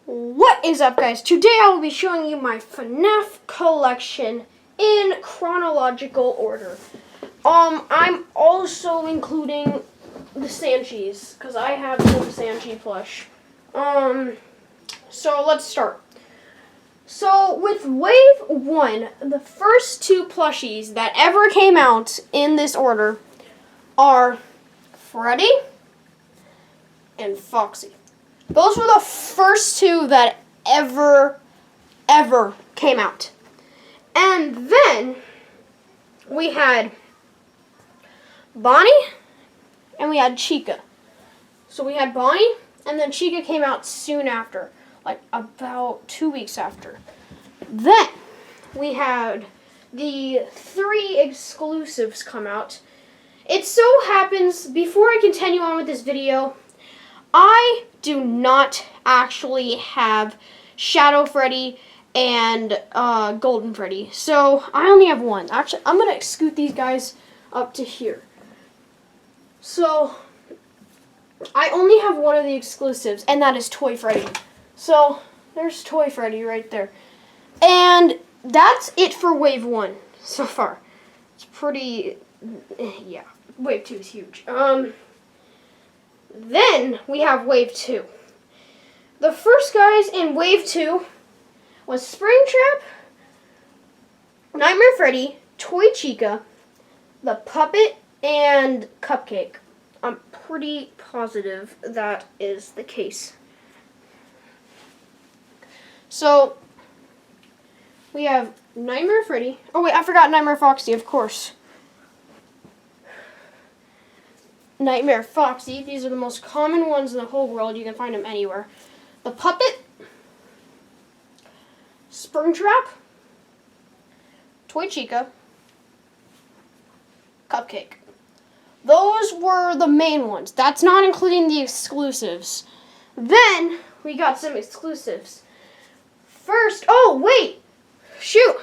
What is up, guys? Today I will be showing you my FNAF collection in chronological order. I'm also including the Sanchies, because I have some Sanchi plush. So let's start. So with Wave 1, the first two plushies that ever came out in this order are Freddy and Foxy. Those were the first two that ever came out. And then we had Bonnie and we had Chica. So we had Bonnie and then Chica came out soon after, like about 2 weeks after. Then we had the 3 exclusives come out. It so happens, before I continue on with this video, I do not actually have Shadow Freddy and Golden Freddy. So I only have one. Actually, I'm going to scoot these guys up to here. So I only have one of the exclusives, and that is Toy Freddy. So there's Toy Freddy right there. And that's it for Wave 1 so far. It's pretty, yeah, Wave 2 is huge. Then we have Wave 2. The first guys in Wave 2 was Springtrap, Nightmare Freddy, Toy Chica, the Puppet, and Cupcake. I'm pretty positive that is the case. So we have Nightmare Freddy. Oh wait, I forgot Nightmare Foxy, of course. Nightmare Foxy. These are the most common ones in the whole world. You can find them anywhere. The Puppet, Springtrap, Toy Chica, Cupcake. Those were the main ones. That's not including the exclusives. Then we got some exclusives. First, oh wait, shoot.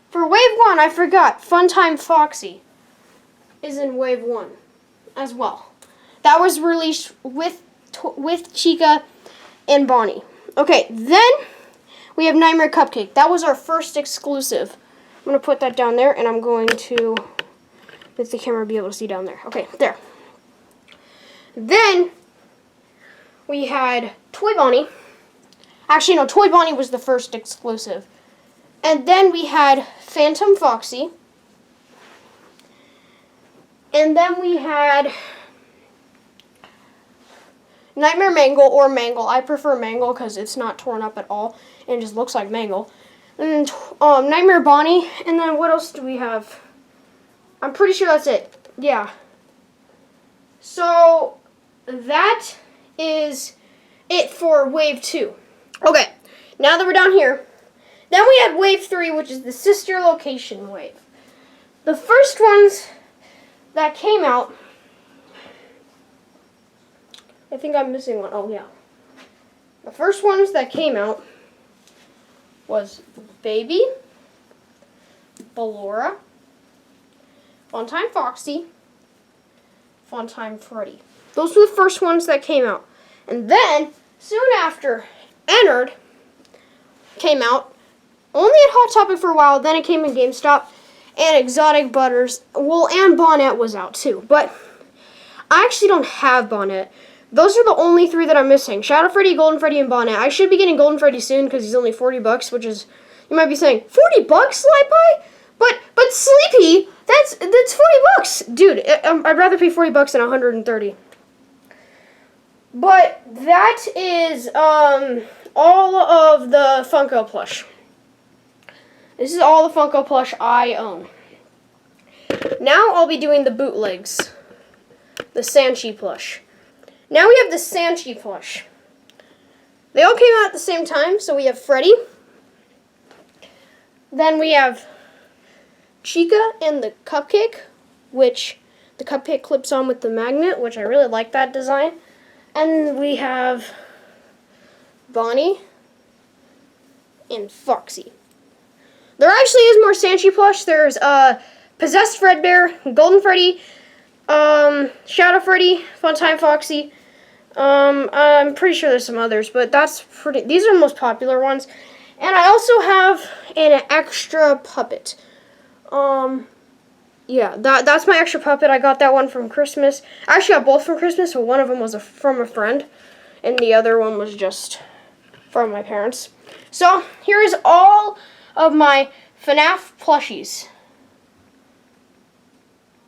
For Wave 1, I forgot. Funtime Foxy is in Wave 1. As well. That was released with Chica and Bonnie. Okay, then we have Nightmare Cupcake. That was our first exclusive. I'm going to put that down there, and I'm going to let the camera be able to see down there. Okay, there. Then we had Toy Bonnie. Actually, no, Toy Bonnie was the first exclusive. And then we had Phantom Foxy. And then we had Nightmare Mangle or Mangle. I prefer Mangle because it's not torn up at all and it just looks like Mangle. And then Nightmare Bonnie. And then what else do we have? I'm pretty sure that's it. Yeah. So that is it for Wave 2. Okay. Now that we're down here. Then we had Wave 3, which is the sister location wave. The first ones that came out, I think I'm missing one. Oh, yeah. The first ones that came out was Baby, Ballora, Funtime Foxy, Funtime Freddy. Those were the first ones that came out. And then, soon after, Ennard came out, only at Hot Topic for a while, then it came in GameStop. And Exotic Butters. Well, and Bonnet was out too. But I actually don't have Bonnet. Those are the only 3 that I'm missing. Shadow Freddy, Golden Freddy, and Bonnet. I should be getting Golden Freddy soon because he's only $40, which is, you might be saying, $40, Sly-Pie? But Sleepy, that's $40. Dude, I'd rather pay $40 than $130. But that is all of the Funko plush. This is all the Funko plush I own. Now I'll be doing the bootlegs. The Sanchi plush. Now we have the Sanchi plush. They all came out at the same time, so we have Freddy. Then we have Chica and the Cupcake, which the Cupcake clips on with the magnet, which I really like that design. And we have Bonnie and Foxy. There actually is more Sanchi plush. There's Possessed Fredbear, Golden Freddy, Shadow Freddy, Funtime Foxy, I'm pretty sure there's some others, but these are the most popular ones. And I also have an extra puppet. Yeah, that's my extra puppet. I got that one from Christmas. I actually got both from Christmas, so one of them was from a friend, and the other one was just from my parents. So, here's all of my FNAF plushies.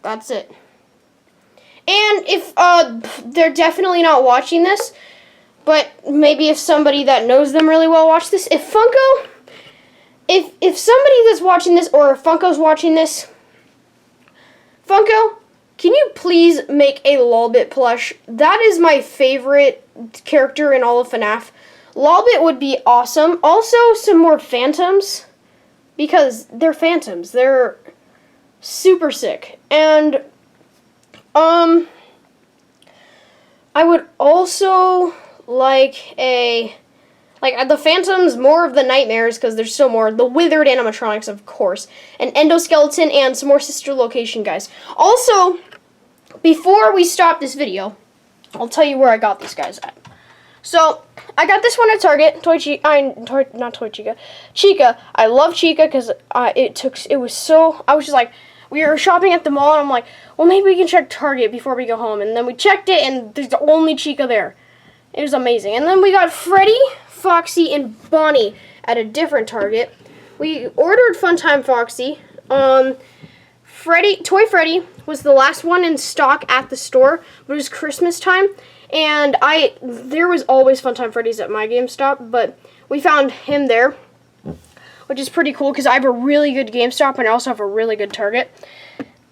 That's it. And if, they're definitely not watching this, but maybe if somebody that knows them really well watched this, if somebody that's watching this, or if Funko's watching this, Funko, can you please make a Lolbit plush? That is my favorite character in all of FNAF. Lolbit would be awesome. Also, some more Phantoms, because they're Phantoms. They're super sick. And, I would also like the Phantoms, more of the Nightmares, because there's still more. The Withered animatronics, of course. An endoskeleton and some more sister location guys. Also, before we stop this video, I'll tell you where I got these guys at. So, I got this one at Target. Chica. I love Chica because I was just like, we were shopping at the mall, and I'm like, well, maybe we can check Target before we go home. And then we checked it, and there's only Chica there. It was amazing. And then we got Freddy, Foxy, and Bonnie at a different Target. We ordered Funtime Foxy. Toy Freddy was the last one in stock at the store, but it was Christmas time, and there was always Funtime Freddy's at my GameStop, but we found him there, which is pretty cool because I have a really good GameStop and I also have a really good Target.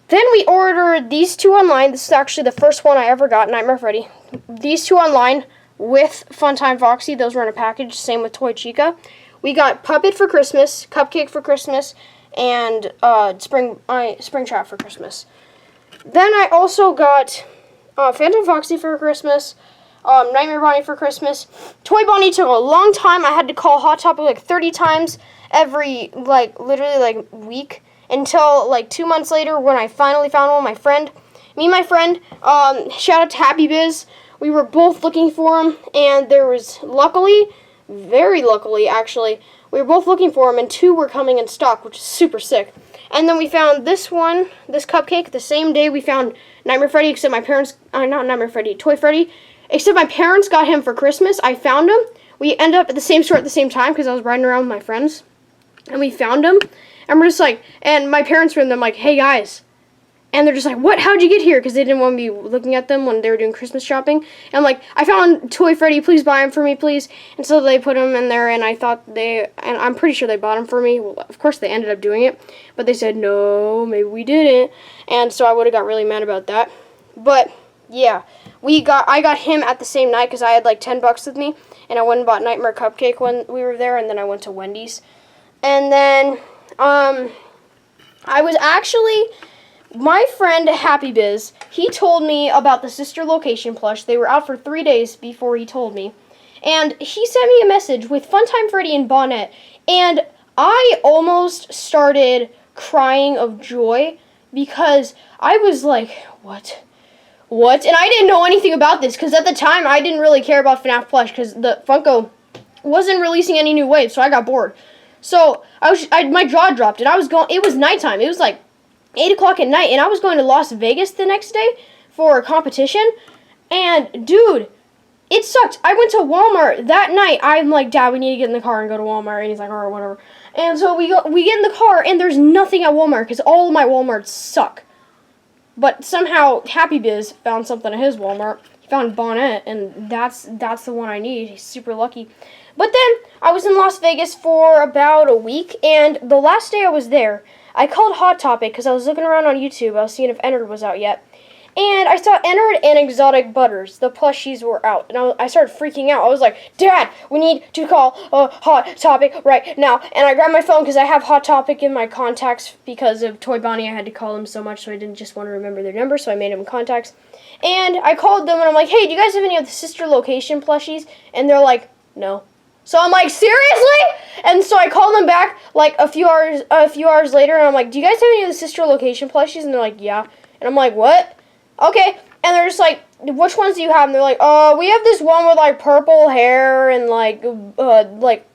Then we ordered these two online. This is actually the first one I ever got, Nightmare Freddy. These two online with Funtime Foxy. Those were in a package. Same with Toy Chica. We got Puppet for Christmas, Cupcake for Christmas, and Springtrap for Christmas. Then I also got Phantom Foxy for Christmas, Nightmare Bonnie for Christmas. Toy Bonnie took a long time. I had to call Hot Topic like 30 times every, literally week, until 2 months later when I finally found one. My friend, shout out to Happy Biz. We were both looking for him, and there was very luckily actually, we were both looking for him, and two were coming in stock, which is super sick. And then we found this Cupcake, the same day we found Nightmare Freddy, except my parents, not Nightmare Freddy, Toy Freddy, except my parents got him for Christmas. I found him. We ended up at the same store at the same time, because I was riding around with my friends, and we found him, and we're just like, and my parents were in them like, hey guys, and they're just like, what, how'd you get here? Because they didn't want me looking at them when they were doing Christmas shopping. And I'm like, I found Toy Freddy, please buy him for me, please. And so they put him in there, and and I'm pretty sure they bought him for me. Well, of course they ended up doing it, but they said, no, maybe we didn't. And so I would have got really mad about that. But, yeah, I got him at the same night, because I had like $10 with me, and I went and bought Nightmare Cupcake when we were there, and then I went to Wendy's. And then, I was actually, my friend Happy Biz, he told me about the sister location plush. They were out for 3 days before he told me. And he sent me a message with Funtime Freddy and Bonnet. And I almost started crying of joy because I was like, what? And I didn't know anything about this because at the time I didn't really care about FNAF plush because the Funko wasn't releasing any new waves, so I got bored. So my jaw dropped, and it was nighttime. It was like 8 o'clock at night, and I was going to Las Vegas the next day for a competition, and dude, it sucked. I went to Walmart that night. I'm like, Dad, we need to get in the car and go to Walmart, and he's like, alright, whatever. And so we get in the car, and there's nothing at Walmart, because all of my Walmarts suck. But somehow, Happy Biz found something at his Walmart. He found Bonnet, and that's the one I need. He's super lucky. But then, I was in Las Vegas for about a week, and the last day I was there, I called Hot Topic because I was looking around on YouTube. I was seeing if Ennard was out yet. And I saw Ennard and Exotic Butters. The plushies were out. And I started freaking out. I was like, Dad, we need to call Hot Topic right now. And I grabbed my phone because I have Hot Topic in my contacts because of Toy Bonnie. I had to call them so much, so I didn't just want to remember their number, so I made them contacts. And I called them, and I'm like, hey, do you guys have any of the sister location plushies? And they're like, no. So I'm like, seriously? And so I called them back like a few hours later, and I'm like, do you guys have any of the sister location plushies? And they're like, yeah. And I'm like, what? Okay. And they're just like, which ones do you have? And they're like, we have this one with like purple hair and like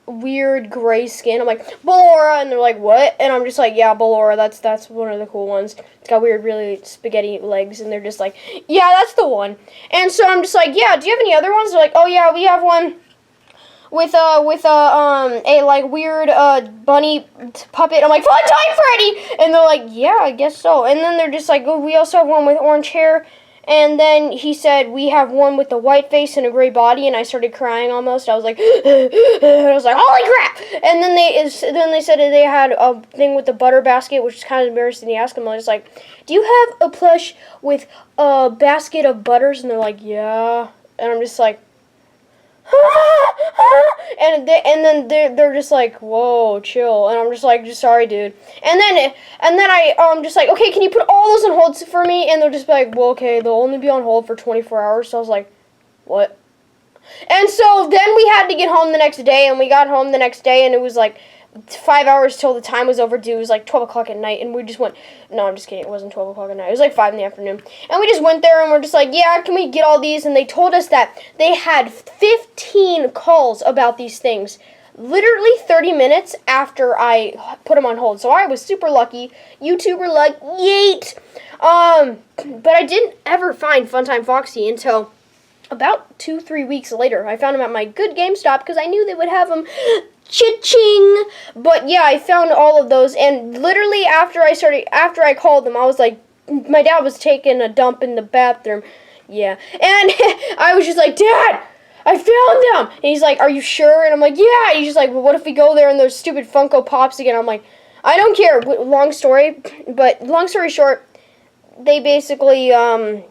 weird gray skin. I'm like, Ballora, and they're like, what? And I'm just like, yeah, Ballora, that's one of the cool ones. It's got weird, really spaghetti legs, and they're just like, yeah, that's the one. And so I'm just like, yeah, do you have any other ones? They're like, oh yeah, we have one with a like weird bunny puppet. I'm like, Fun Time Freddy, and they're like, yeah, I guess so. And then they're just like, oh, we also have one with orange hair. And then he said, we have one with the white face and a gray body, and I started crying almost. I was like, I was like, holy crap! And then they said that they had a thing with the butter basket, which is kind of embarrassing to ask them. I was like, do you have a plush with a basket of butters? And they're like, yeah. And I'm just like, and then they're just like, whoa, chill. And I'm just like, sorry, dude. And then I just like, okay, can you put all those on hold for me? And they'll just be like, well, okay, they'll only be on hold for 24 hours. So I was like, what? And so then we had to get home the next day, and we got home the next day, and it was like 5 hours till the time was overdue. It was like 12 o'clock at night, and we just went, no, I'm just kidding, it wasn't 12 o'clock at night, it was like 5 in the afternoon, and we just went there, and we're just like, yeah, can we get all these? And they told us that they had 15 calls about these things, literally 30 minutes after I put them on hold, so I was super lucky. YouTuber luck, yeet! But I didn't ever find Funtime Foxy until about 2-3 weeks later. I found them at my good GameStop, because I knew they would have them cha-ching. But yeah, I found all of those, and literally after I called them, I was like, my dad was taking a dump in the bathroom. Yeah. And I was just like, Dad, I found them. And he's like, are you sure? And I'm like, yeah. And he's just like, well, what if we go there and there's stupid Funko Pops again? I'm like, I don't care. Long story short, they basically, I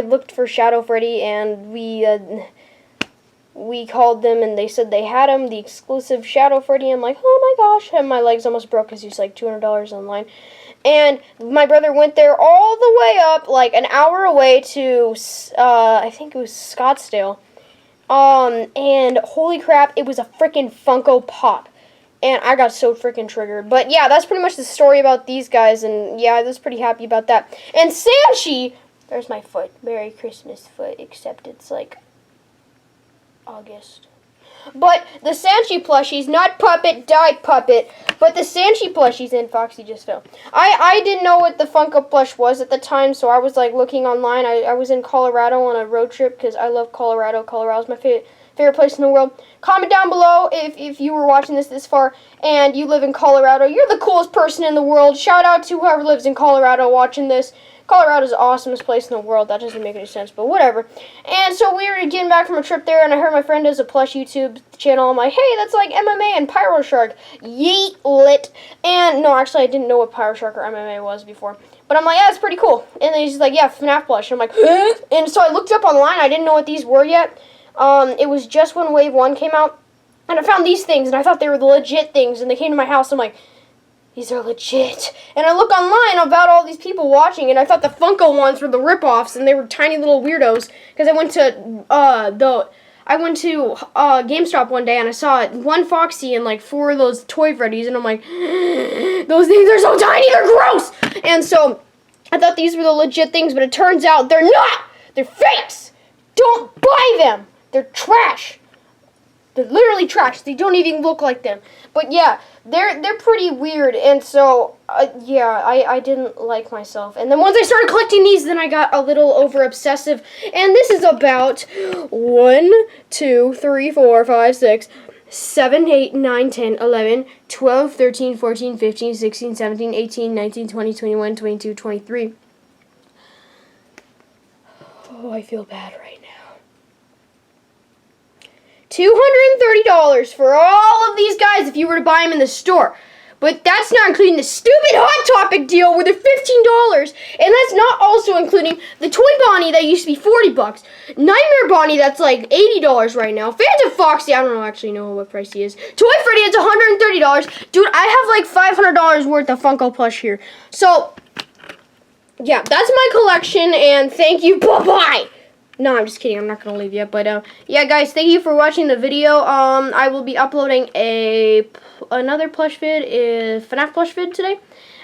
looked for Shadow Freddy, and we called them, and they said they had him, the exclusive Shadow Freddy. I'm like, oh my gosh, and my legs almost broke because he was like $200 online. And my brother went there all the way up, like an hour away to, I think it was Scottsdale. And holy crap, it was a freaking Funko Pop. And I got so freaking triggered. But yeah, that's pretty much the story about these guys, and yeah, I was pretty happy about that. And Sanchi, there's my foot, Merry Christmas foot, except it's like August. But the Sanchi plushies, not Puppet, die Puppet, but the Sanchi plushies, and Foxy just fell. I didn't know what the Funko plush was at the time, so I was like looking online. I was in Colorado on a road trip because I love Colorado. Colorado's my favorite place in the world. Comment down below if you were watching this far and you live in Colorado. You're the coolest person in the world. Shout out to whoever lives in Colorado watching this. Colorado's the awesomest place in the world. That doesn't make any sense, but whatever. And so we were getting back from a trip there, and I heard my friend does a Plush YouTube channel. I'm like, hey, that's like MMA and Pyro Shark. Yeet lit. And no, actually, I didn't know what Pyro Shark or MMA was before. But I'm like, yeah, it's pretty cool. And then he's just like, yeah, FNAF plush. I'm like, huh? And so I looked up online. I didn't know what these were yet. It was just when Wave 1 came out. And I found these things, and I thought they were the legit things. And they came to my house, and I'm like, these are legit. And I look online about all these people watching, and I thought the Funko ones were the rip-offs, and they were tiny little weirdos. Because I went to GameStop one day, and I saw one Foxy and like 4 of those Toy Freddies, and I'm like, those things are so tiny, they're gross. And so I thought these were the legit things, but it turns out they're not. They're fakes. Don't buy them. They're trash. They're literally trash. They don't even look like them. But yeah, they're pretty weird, and so yeah, I didn't like myself. And then once I started collecting these, then I got a little over obsessive. And this is about 1, 2, 3, 4, 5, 6, 7, 8, 9, 10, 11, 12, 13, 14, 15, 16, 17, 18, 19, 20, 21, 22, 23. Oh, I feel bad right now. $230 for all of these guys if you were to buy them in the store. But that's not including the stupid Hot Topic deal where they're $15. And that's not also including the Toy Bonnie that used to be $40. Nightmare Bonnie that's like $80 right now. Phantom Foxy, I don't actually know what price he is. Toy Freddy, it's $130. Dude, I have like $500 worth of Funko Plush here. So, yeah, that's my collection, and thank you. Bye-bye. No, I'm just kidding. I'm not going to leave yet. But, yeah, guys, thank you for watching the video. I will be uploading another plush vid, FNAF plush vid today.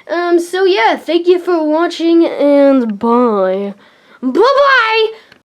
So, yeah, thank you for watching, and bye. Bye-bye.